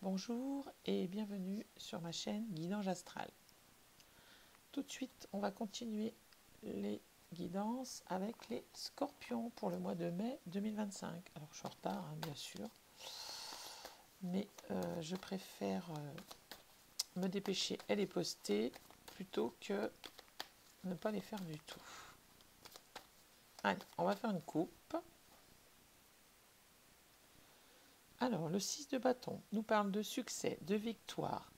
Bonjour et bienvenue sur ma chaîne Guidange Astral. Tout de suite, on va continuer les guidances avec les scorpions pour le mois de mai 2025. Alors, je suis en retard, hein, bien sûr, mais je préfère me dépêcher et les poster plutôt que ne pas les faire du tout. Allez, on va faire une coupe. Alors, le 6 de bâton nous parle de succès, de victoire,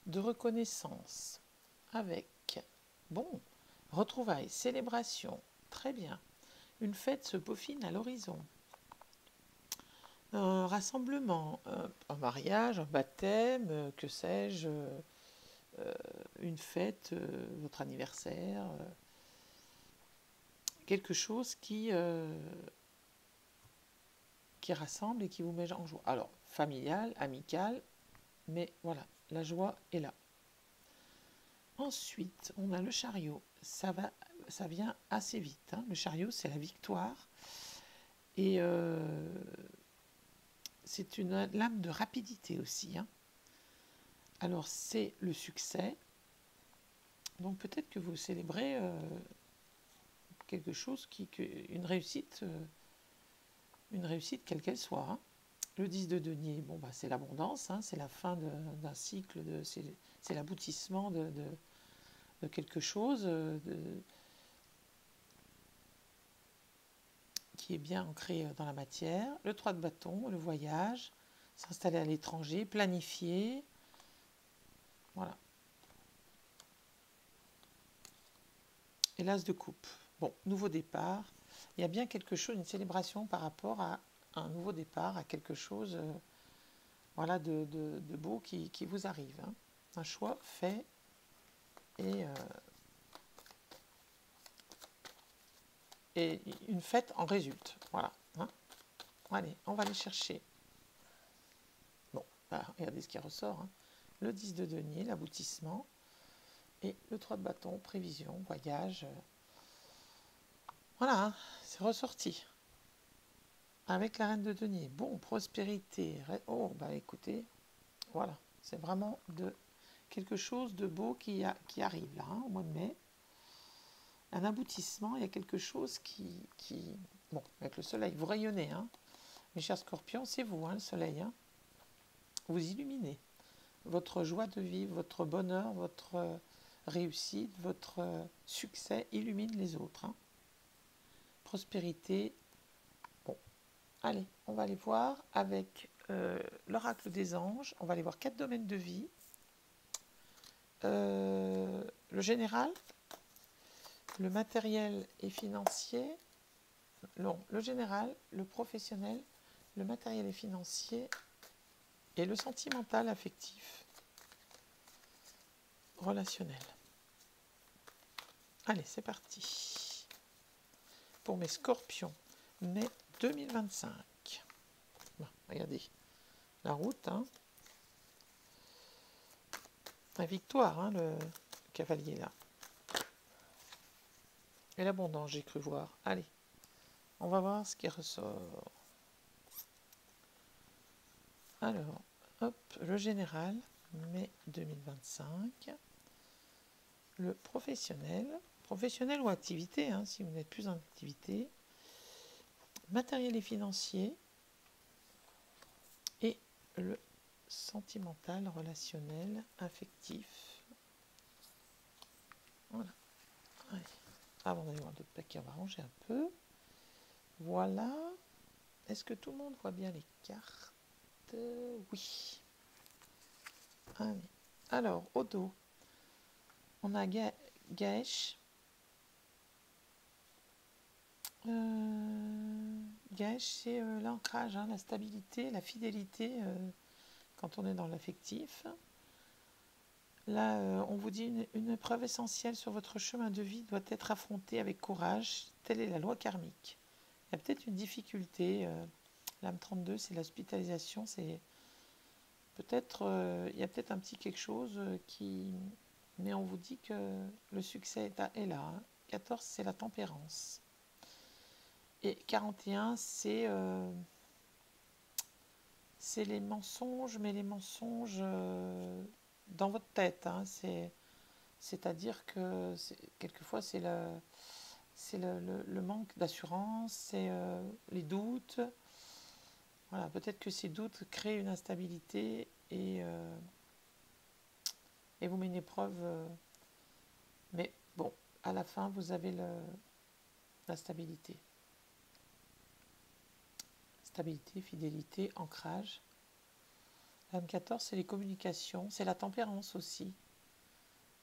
de reconnaissance, avec, bon, retrouvailles, célébration, très bien. Une fête se peaufine à l'horizon. Un rassemblement, un mariage, un baptême, que sais-je, une fête, votre anniversaire, quelque chose qui rassemble et qui vous met en joie. Alors, familial, amical, mais voilà, la joie est là. Ensuite, on a le chariot. Ça vient assez vite, hein. Le chariot, c'est la victoire. Et c'est une lame de rapidité aussi, hein. Alors, c'est le succès. Donc, peut-être que vous célébrez quelque chose, une réussite quelle qu'elle soit, hein. Le 10 de denier, bon, bah, c'est l'abondance, hein, c'est la fin d'un cycle, c'est l'aboutissement de quelque chose qui est bien ancré dans la matière. Le 3 de bâton, le voyage, s'installer à l'étranger, planifier. Voilà. Et l'as de coupe. Bon, nouveau départ. Il y a bien quelque chose, une célébration par rapport à un nouveau départ, à quelque chose voilà, de beau qui vous arrive, hein. Un choix fait et une fête en résulte. Voilà, hein. Allez, on va aller chercher. Bon, bah, regardez ce qui ressort, hein. Le 10 de denier, l'aboutissement. Et le 3 de bâton, prévision, voyage. Voilà, hein, c'est ressorti. Avec la reine de denier. Bon, prospérité. Oh, bah écoutez, voilà. C'est vraiment quelque chose de beau qui arrive là, hein, au mois de mai. Un aboutissement, il y a quelque chose qui... Bon, avec le soleil, vous rayonnez, hein. Mes chers scorpions, c'est vous, hein, le soleil, hein. Vous illuminez. Votre joie de vivre, votre bonheur, votre réussite, votre succès illumine les autres, hein. Prospérité. Bon, allez, on va aller voir avec l'oracle des anges. On va aller voir 4 domaines de vie. Le général, le matériel et financier. Non, le général, le professionnel, le matériel et financier et le sentimental, affectif, relationnel. Allez, c'est parti. Pour mes scorpions, mai 2025. Bon, regardez, la route, hein. La victoire, hein, le cavalier là. Et l'abondance, j'ai cru voir. Allez, on va voir ce qui ressort. Alors, hop, le général, mai 2025. Le professionnel ou activité, hein, si vous n'êtes plus en activité. Matériel et financier. Et le sentimental, relationnel, affectif. Voilà. Allez. Avant d'aller voir d'autres paquets, on va ranger un peu. Voilà. Est-ce que tout le monde voit bien les cartes? Oui. Allez. Alors, au dos, on a Gaesh. Gaesh, c'est l'ancrage, hein, la stabilité, la fidélité quand on est dans l'affectif. Là, on vous dit une épreuve essentielle sur votre chemin de vie doit être affrontée avec courage. Telle est la loi karmique. Il y a peut-être une difficulté. L'âme 32, c'est l'hospitalisation. C'est peut-être, il y a peut-être un petit quelque chose qui... Mais on vous dit que le succès est là, hein. 14, c'est la tempérance. Et 41, c'est c'est les mensonges, mais les mensonges dans votre tête. Hein. C'est-à-dire que quelquefois c'est le manque d'assurance, c'est les doutes. Voilà, peut-être que ces doutes créent une instabilité et vous met une épreuve. Mais bon, à la fin, vous avez la stabilité. Stabilité, fidélité, ancrage. La M14, c'est les communications, c'est la tempérance aussi.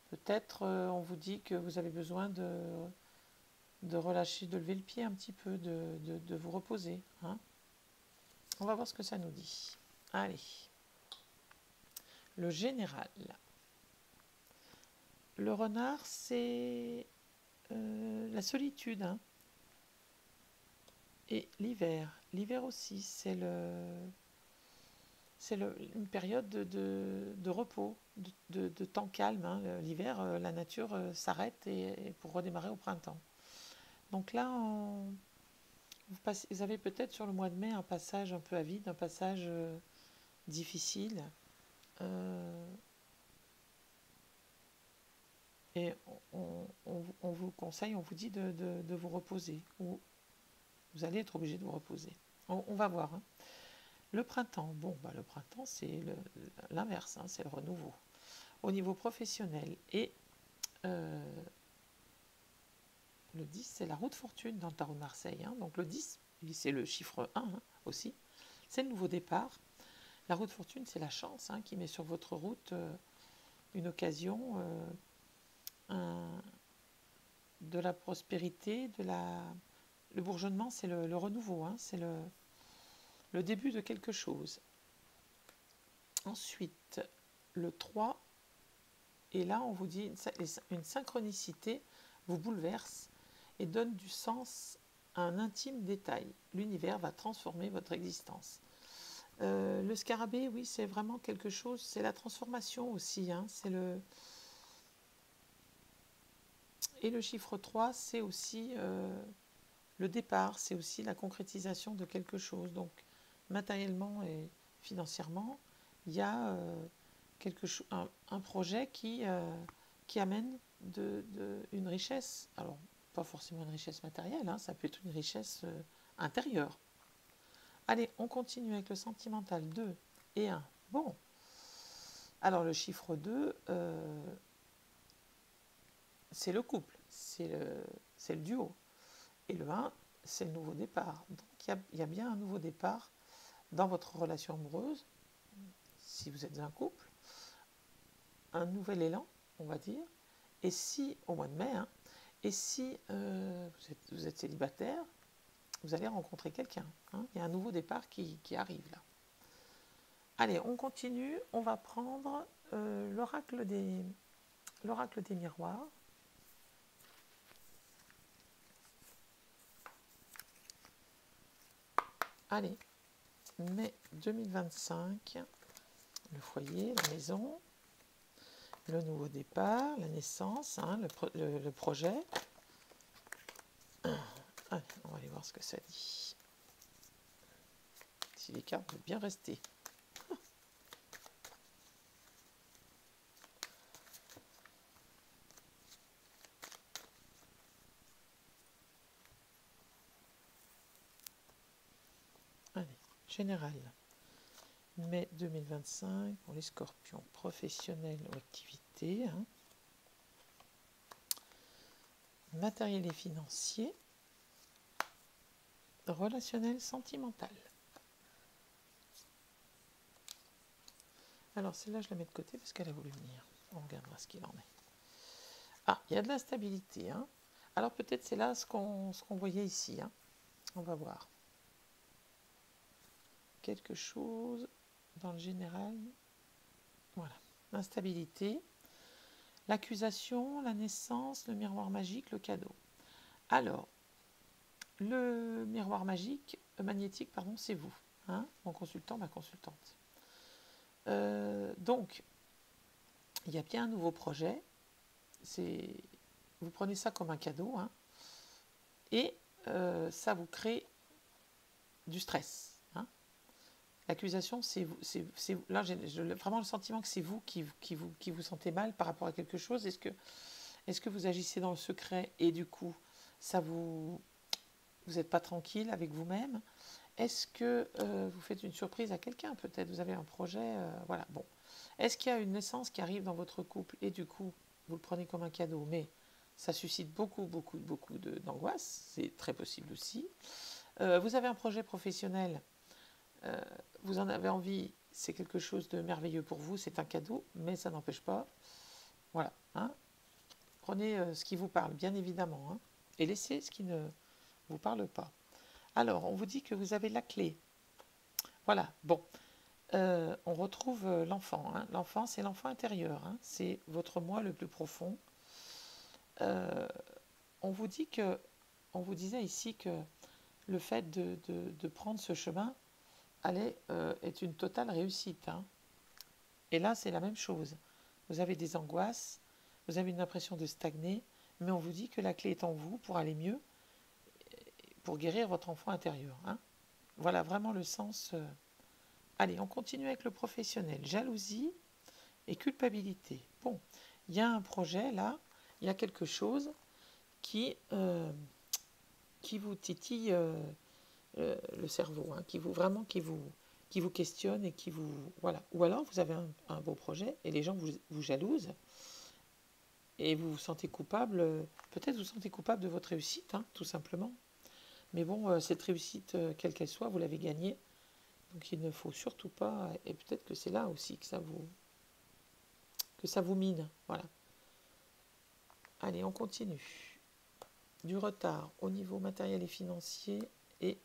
Peut-être on vous dit que vous avez besoin de relâcher, de lever le pied un petit peu, de vous reposer. Hein. On va voir ce que ça nous dit. Allez. Le général. Le renard, c'est la solitude. Hein. Et l'hiver. L'hiver aussi, c'est une période de repos, de temps calme. Hein. L'hiver, la nature s'arrête et pour redémarrer au printemps. Donc là, vous avez peut-être sur le mois de mai un passage un peu avide, un passage difficile. Et on vous conseille, on vous dit de vous reposer. Ou vous allez être obligé de vous reposer. On va voir. Hein. Le printemps, bon, bah, le printemps, c'est l'inverse, hein, c'est le renouveau. Au niveau professionnel, et le 10, c'est la roue de fortune dans le tarot de Marseille. Hein. Donc le 10, c'est le chiffre 1 hein, aussi. C'est le nouveau départ. La roue de fortune, c'est la chance hein, qui met sur votre route une occasion, de la prospérité, le bourgeonnement, c'est le renouveau, hein, c'est le début de quelque chose. Ensuite, le 3, et là, on vous dit une synchronicité vous bouleverse et donne du sens à un intime détail. L'univers va transformer votre existence. Le scarabée, oui, c'est vraiment quelque chose, c'est la transformation aussi. Hein, et le chiffre 3, c'est aussi le départ, c'est aussi la concrétisation de quelque chose. Donc, matériellement et financièrement, il y a un projet qui amène une richesse. Alors, pas forcément une richesse matérielle, hein, ça peut être une richesse intérieure. Allez, on continue avec le sentimental 2 et 1. Bon. Alors, le chiffre 2, c'est le couple, c'est le duo. Et le 1, c'est le nouveau départ. Donc, il y a bien un nouveau départ dans votre relation amoureuse, si vous êtes un couple, un nouvel élan, on va dire. Et si, au mois de mai, hein, et si vous êtes célibataire, vous allez rencontrer quelqu'un. Hein. Il y a un nouveau départ qui arrive là. Allez, on continue. On va prendre l'oracle des miroirs. Allez, mai 2025, le foyer, la maison, le nouveau départ, la naissance, hein, le projet. Allez, on va aller voir ce que ça dit. Si les cartes veulent bien rester. Allez, général. Mai 2025 pour les scorpions, professionnels ou activités. Hein. Matériel et financier. Relationnel, sentimental. Alors celle-là, je la mets de côté parce qu'elle a voulu venir. On regardera ce qu'il en est. Ah, il y a de la stabilité. Hein. Alors peut-être c'est là ce qu'on voyait ici. Hein. On va voir. Quelque chose dans le général. Voilà. L'instabilité, l'accusation, la naissance, le miroir magique, le cadeau. Alors, le miroir magnétique, pardon, c'est vous. Hein, mon consultant, ma consultante. Donc, il y a bien un nouveau projet. Vous prenez ça comme un cadeau. Hein, et ça vous crée du stress. Hein. L'accusation, là, j'ai vraiment le sentiment que c'est vous qui vous sentez mal par rapport à quelque chose. Est-ce que vous agissez dans le secret et du coup, vous n'êtes pas tranquille avec vous-même? Est-ce que vous faites une surprise à quelqu'un? Peut-être vous avez un projet, voilà. Bon, est-ce qu'il y a une naissance qui arrive dans votre couple et du coup, vous le prenez comme un cadeau, mais ça suscite beaucoup d'angoisse, c'est très possible aussi. Vous avez un projet professionnel, vous en avez envie, c'est quelque chose de merveilleux pour vous, c'est un cadeau, mais ça n'empêche pas. Voilà, hein. Prenez ce qui vous parle, bien évidemment, hein, et laissez ce qui ne vous parle pas. Alors, on vous dit que vous avez la clé. Voilà, bon. On retrouve l'enfant, hein. L'enfant, c'est l'enfant intérieur, hein. C'est votre moi le plus profond. On vous disait ici que le fait de prendre ce chemin est une totale réussite, hein. Et là, c'est la même chose. Vous avez des angoisses, vous avez une impression de stagner, mais on vous dit que la clé est en vous pour aller mieux, pour guérir votre enfant intérieur, hein. Voilà vraiment le sens. Allez, on continue avec le professionnel. Jalousie et culpabilité. Bon, il y a un projet là, il y a quelque chose qui vous titille le cerveau, hein, qui vous questionne et qui vous... Voilà. Ou alors vous avez un beau projet et les gens vous jalousent et vous vous sentez coupable, peut-être vous sentez coupable de votre réussite, hein, tout simplement. Mais bon, cette réussite, quelle qu'elle soit, vous l'avez gagnée. Donc il ne faut surtout pas, et peut-être que c'est là aussi que ça vous mine. Voilà. Allez, on continue. Du retard au niveau matériel et financier et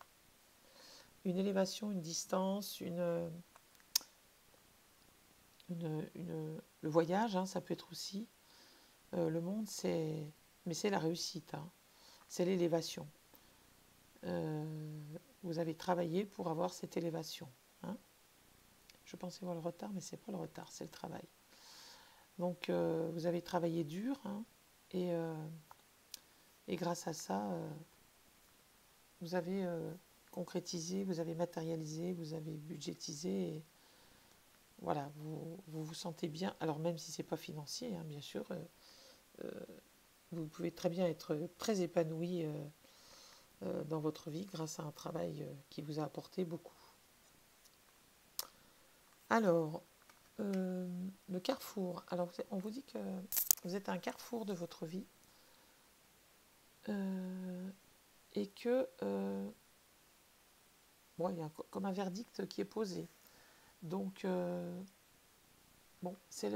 une élévation, une distance, le voyage, hein, ça peut être aussi. Le monde, mais c'est la réussite, hein, c'est l'élévation. Vous avez travaillé pour avoir cette élévation, hein. Je pensais voir le retard, mais c'est pas le retard, c'est le travail. Donc, vous avez travaillé dur, hein, et grâce à ça, vous avez concrétisé, vous avez matérialisé, vous avez budgétisé. Et voilà, vous sentez bien. Alors même si c'est pas financier, hein, bien sûr, vous pouvez très bien être très épanoui dans votre vie grâce à un travail qui vous a apporté beaucoup. Alors, le carrefour. Alors, on vous dit que vous êtes à un carrefour de votre vie et que bon, il y a comme un verdict qui est posé. Donc, bon, c'est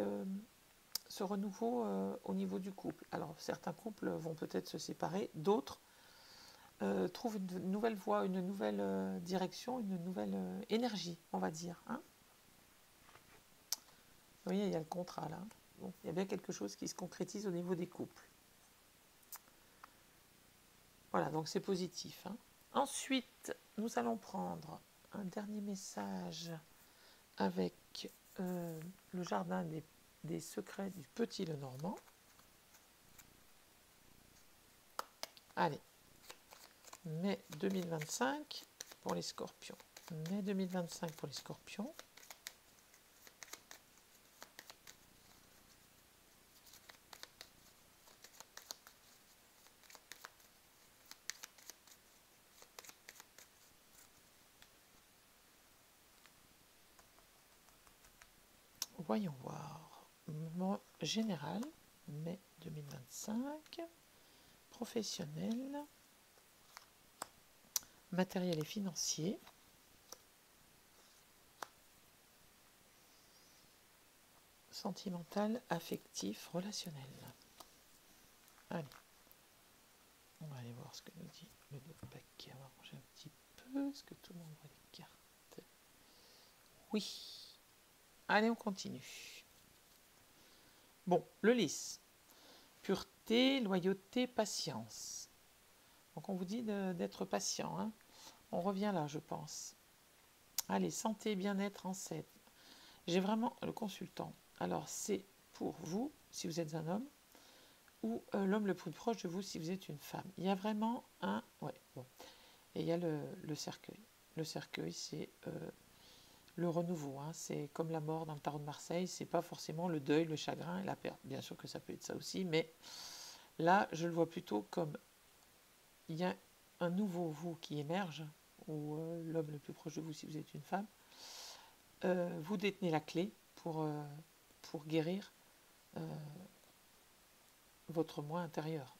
ce renouveau au niveau du couple. Alors, certains couples vont peut-être se séparer, d'autres trouvent une nouvelle voie, une nouvelle direction, une nouvelle énergie, on va dire, hein. Vous voyez, il y a le contrat là. Bon, il y a bien quelque chose qui se concrétise au niveau des couples. Voilà, donc c'est positif, hein. Ensuite, nous allons prendre un dernier message avec le jardin des secrets du Petit Lenormand. Allez, mai 2025 pour les scorpions. Mai 2025 pour les scorpions. Voyons voir. Moment général, mai 2025. Professionnel. Matériel et financier. Sentimental, affectif, relationnel. Allez. On va aller voir ce que nous dit le paquet. On va ranger un petit peu. Est-ce que tout le monde voit les cartes? Oui. Allez, on continue. Bon, le lys. Pureté, loyauté, patience. Donc on vous dit d'être patient, hein. On revient là, je pense. Allez, santé, bien-être en 7. J'ai vraiment le consultant. Alors c'est pour vous, si vous êtes un homme, ou l'homme le plus proche de vous si vous êtes une femme. Il y a vraiment un... Ouais, bon. Et il y a le cercueil. Le cercueil, c'est le renouveau, hein. C'est comme la mort dans le tarot de Marseille, c'est pas forcément le deuil, le chagrin et la perte. Bien sûr que ça peut être ça aussi, mais là, je le vois plutôt comme il y a un nouveau vous qui émerge, ou l'homme le plus proche de vous si vous êtes une femme. Vous détenez la clé pour guérir votre moi intérieur.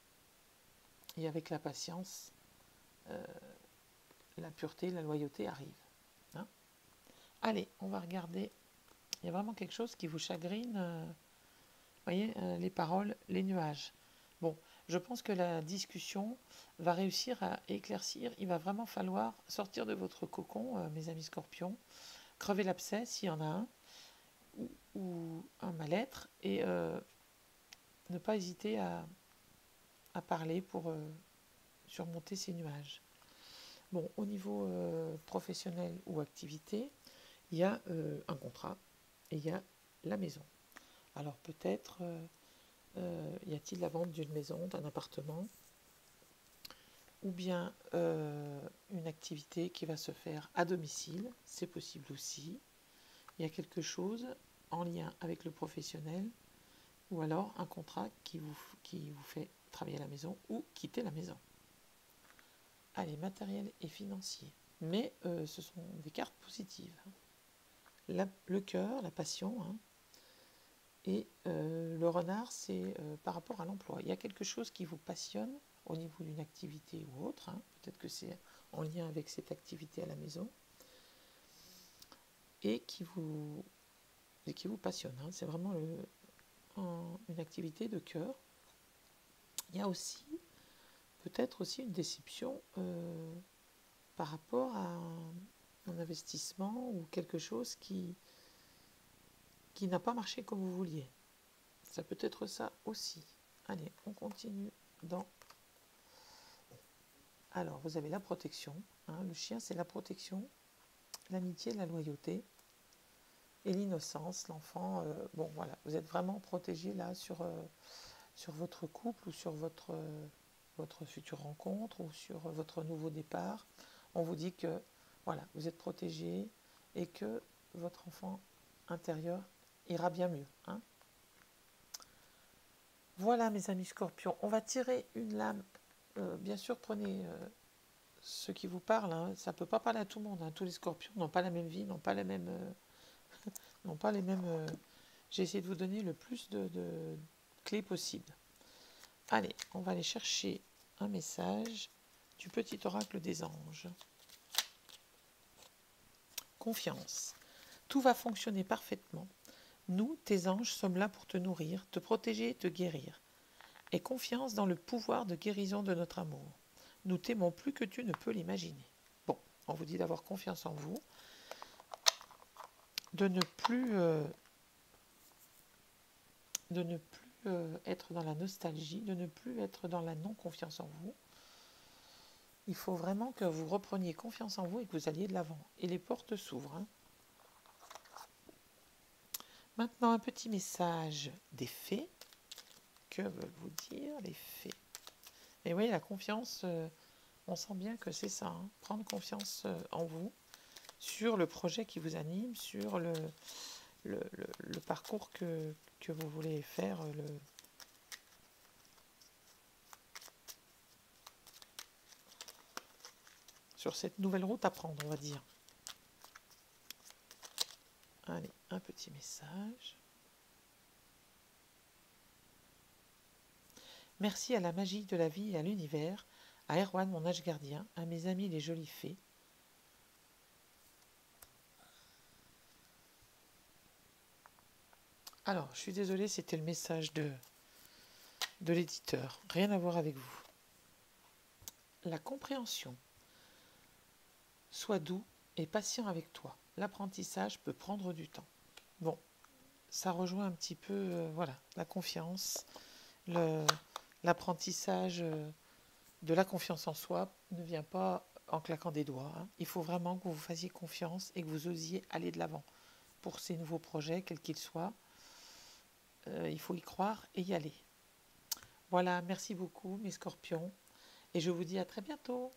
Et avec la patience, la pureté, la loyauté arrivent. Hein. Allez, on va regarder. Il y a vraiment quelque chose qui vous chagrine. Vous voyez, les paroles, les nuages. Bon, je pense que la discussion va réussir à éclaircir. Il va vraiment falloir sortir de votre cocon, mes amis scorpions, crever l'abcès s'il y en a un, ou un mal-être, et ne pas hésiter à parler pour surmonter ces nuages. Bon, au niveau professionnel ou activité, il y a un contrat et il y a la maison. Alors peut-être y a-t-il la vente d'une maison, d'un appartement, ou bien une activité qui va se faire à domicile, c'est possible aussi. Il y a quelque chose en lien avec le professionnel, ou alors un contrat qui vous fait travailler à la maison ou quitter la maison. Allez, matériel et financier. Mais ce sont des cartes positives. Le cœur, la passion, hein. Et le renard, c'est par rapport à l'emploi. Il y a quelque chose qui vous passionne au niveau d'une activité ou autre. Hein. Peut-être que c'est en lien avec cette activité à la maison. Et qui vous passionne. Hein. C'est vraiment une activité de cœur. Il y a aussi, peut-être aussi une déception par rapport à un investissement ou quelque chose qui n'a pas marché comme vous vouliez. Ça peut être ça aussi. Allez, on continue dans... Alors, vous avez la protection. Hein, le chien, c'est la protection, l'amitié, la loyauté et l'innocence, l'enfant. Bon, voilà, vous êtes vraiment protégé là sur votre couple ou sur votre future rencontre ou sur votre nouveau départ. On vous dit que, voilà, vous êtes protégé et que votre enfant intérieur ira bien mieux. Hein. Voilà, mes amis scorpions, on va tirer une lame. Bien sûr, prenez ce qui vous parle. Hein. Ça ne peut pas parler à tout le monde. Hein. Tous les scorpions n'ont pas la même vie, n'ont pas les mêmes... J'ai essayé de vous donner le plus de clés possible. Allez, on va aller chercher un message du petit oracle des anges. Confiance. Tout va fonctionner parfaitement. Nous, tes anges, sommes là pour te nourrir, te protéger et te guérir. Aie confiance dans le pouvoir de guérison de notre amour. Nous t'aimons plus que tu ne peux l'imaginer. Bon, on vous dit d'avoir confiance en vous, de ne plus être dans la nostalgie, de ne plus être dans la non-confiance en vous. Il faut vraiment que vous repreniez confiance en vous et que vous alliez de l'avant. Et les portes s'ouvrent. Hein. Maintenant, un petit message des fées. Que veulent vous dire les fées? Et oui, la confiance, on sent bien que c'est ça. Hein. Prendre confiance en vous, sur le projet qui vous anime, sur le parcours que vous voulez faire, sur cette nouvelle route à prendre, on va dire. Allez, un petit message. Merci à la magie de la vie et à l'univers, à Erwan, mon ange gardien, à mes amis les jolies fées. Alors, je suis désolée, c'était le message de l'éditeur. Rien à voir avec vous. La compréhension. Sois doux et patient avec toi. L'apprentissage peut prendre du temps. Bon, ça rejoint un petit peu, voilà, la confiance, l'apprentissage de la confiance en soi ne vient pas en claquant des doigts. Hein. Il faut vraiment que vous fassiez confiance et que vous osiez aller de l'avant pour ces nouveaux projets, quels qu'ils soient. Il faut y croire et y aller. Voilà, merci beaucoup mes scorpions et je vous dis à très bientôt.